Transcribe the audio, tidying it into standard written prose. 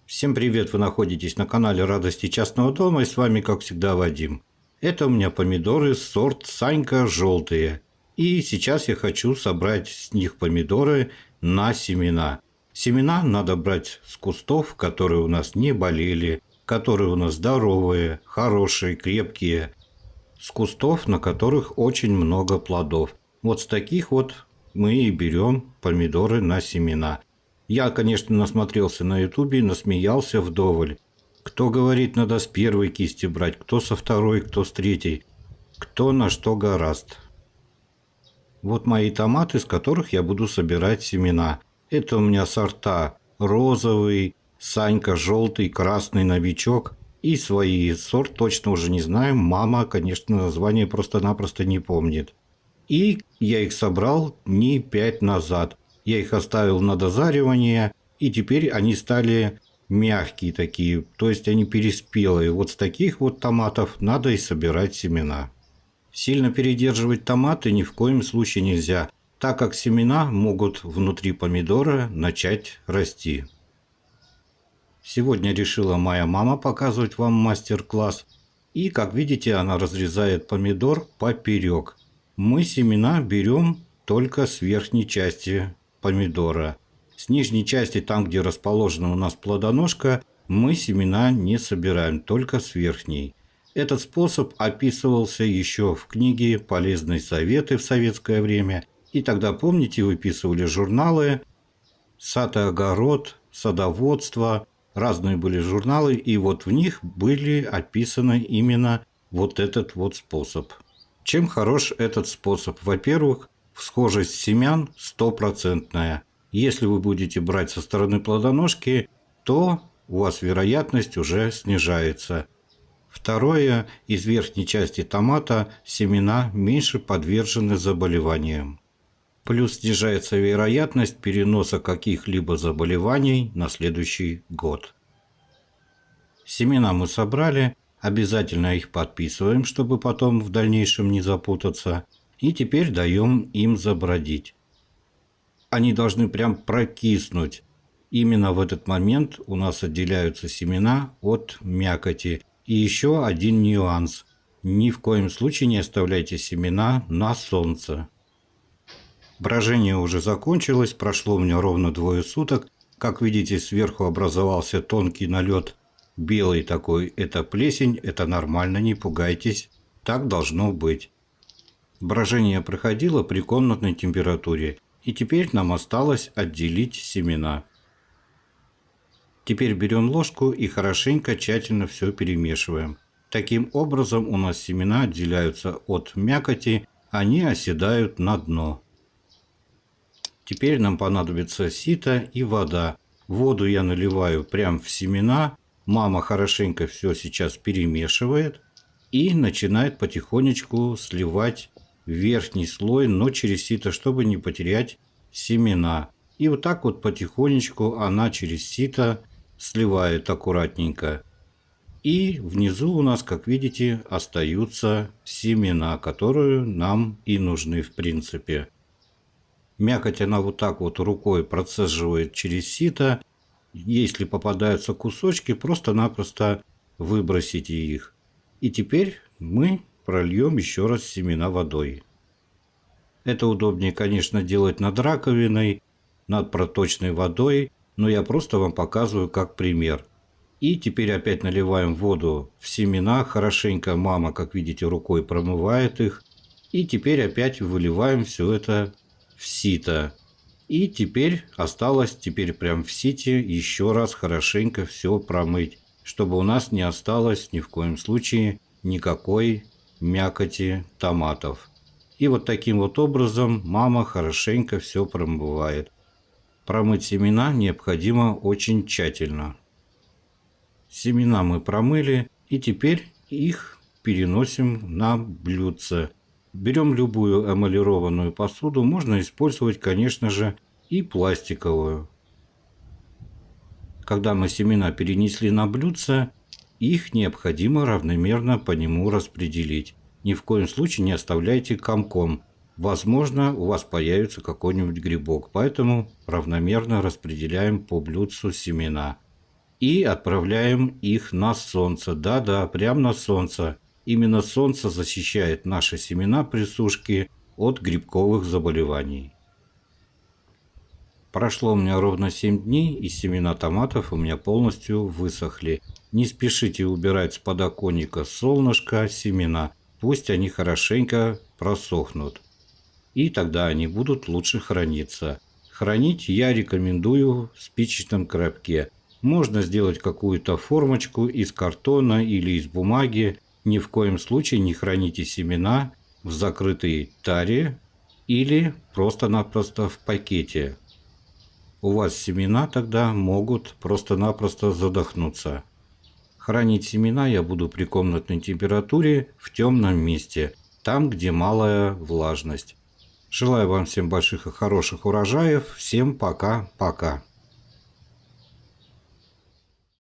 Всем привет! Вы находитесь на канале Радости Частного Дома, и с вами, как всегда, Вадим. Это у меня помидоры сорт Санька желтые. И сейчас я хочу собрать с них помидоры на семена. Семена надо брать с кустов, которые у нас не болели, которые у нас здоровые, хорошие, крепкие. С кустов, на которых очень много плодов. Вот с таких вот мы и берем помидоры на семена. Я, конечно, насмотрелся на ютубе, насмеялся вдоволь. Кто говорит, надо с первой кисти брать, кто со второй, кто с третьей, кто на что горазд. Вот мои томаты, с которых я буду собирать семена. Это у меня сорта розовый, Санька желтый, красный, новичок. И свои сорт точно уже не знаю. Мама, конечно, название просто-напросто не помнит. И я их собрал дней 5 назад. Я их оставил на дозаривание, и теперь они стали мягкие такие, то есть они переспелые. Вот с таких вот томатов надо и собирать семена. Сильно передерживать томаты ни в коем случае нельзя, так как семена могут внутри помидора начать расти. Сегодня решила моя мама показывать вам мастер-класс. И, как видите, она разрезает помидор поперек. Мы семена берем только с верхней части помидора. С нижней части, там, где расположена у нас плодоножка, мы семена не собираем, только с верхней. Этот способ описывался еще в книге «Полезные советы» в советское время. И тогда, помните, выписывали журналы «Сад и огород», «Садоводство». Разные были журналы, и вот в них были описаны именно вот этот вот способ. Чем хорош этот способ? Во-первых, схожесть семян стопроцентная. Если вы будете брать со стороны плодоножки, то у вас вероятность уже снижается. Второе, из верхней части томата семена меньше подвержены заболеваниям. Плюс снижается вероятность переноса каких-либо заболеваний на следующий год. Семена мы собрали, обязательно их подписываем, чтобы потом в дальнейшем не запутаться. И теперь даем им забродить. Они должны прям прокиснуть. Именно в этот момент у нас отделяются семена от мякоти. И еще один нюанс. Ни в коем случае не оставляйте семена на солнце. Брожение уже закончилось, прошло у меня ровно 2 суток. Как видите, сверху образовался тонкий налет, белый такой. Это плесень, это нормально, не пугайтесь. Так должно быть. Брожение проходило при комнатной температуре, и теперь нам осталось отделить семена. Теперь берем ложку и хорошенько, тщательно все перемешиваем. Таким образом у нас семена отделяются от мякоти, они оседают на дно. Теперь нам понадобится сито и вода. Воду я наливаю прямо в семена. Мама хорошенько все сейчас перемешивает и начинает потихонечку сливать верхний слой, но через сито, чтобы не потерять семена. И вот так вот потихонечку она через сито сливает аккуратненько. И внизу у нас, как видите, остаются семена, которые нам и нужны в принципе. Мякоть она вот так вот рукой процеживает через сито. Если попадаются кусочки, просто-напросто выбросите их. И теперь мы прольем еще раз семена водой. Это удобнее, конечно, делать над раковиной, над проточной водой, но я просто вам показываю как пример. И теперь опять наливаем воду в семена, хорошенько мама, как видите, рукой промывает их. И теперь опять выливаем все это в сито. И теперь осталось прям в сите еще раз хорошенько все промыть, чтобы у нас не осталось ни в коем случае никакой мякоти томатов. И вот таким вот образом мама хорошенько все промывает. Промыть семена необходимо очень тщательно. Семена мы промыли, и теперь их переносим на блюдце. Берем любую эмалированную посуду, можно использовать, конечно же, и пластиковую. Когда мы семена перенесли на блюдце, их необходимо равномерно по нему распределить. Ни в коем случае не оставляйте комком. Возможно, у вас появится какой-нибудь грибок, поэтому равномерно распределяем по блюдцу семена. и отправляем их на солнце. Да-да, прямо на солнце. Именно солнце защищает наши семена при сушке от грибковых заболеваний. Прошло у меня ровно 7 дней, и семена томатов у меня полностью высохли. Не спешите убирать с подоконника солнышко семена, пусть они хорошенько просохнут. И тогда они будут лучше храниться. Хранить я рекомендую в спичечном коробке. Можно сделать какую-то формочку из картона или из бумаги. Ни в коем случае не храните семена в закрытой таре или просто-напросто в пакете. У вас семена тогда могут просто-напросто задохнуться. Хранить семена я буду при комнатной температуре в темном месте, там, где малая влажность. Желаю вам всем больших и хороших урожаев. Всем пока-пока.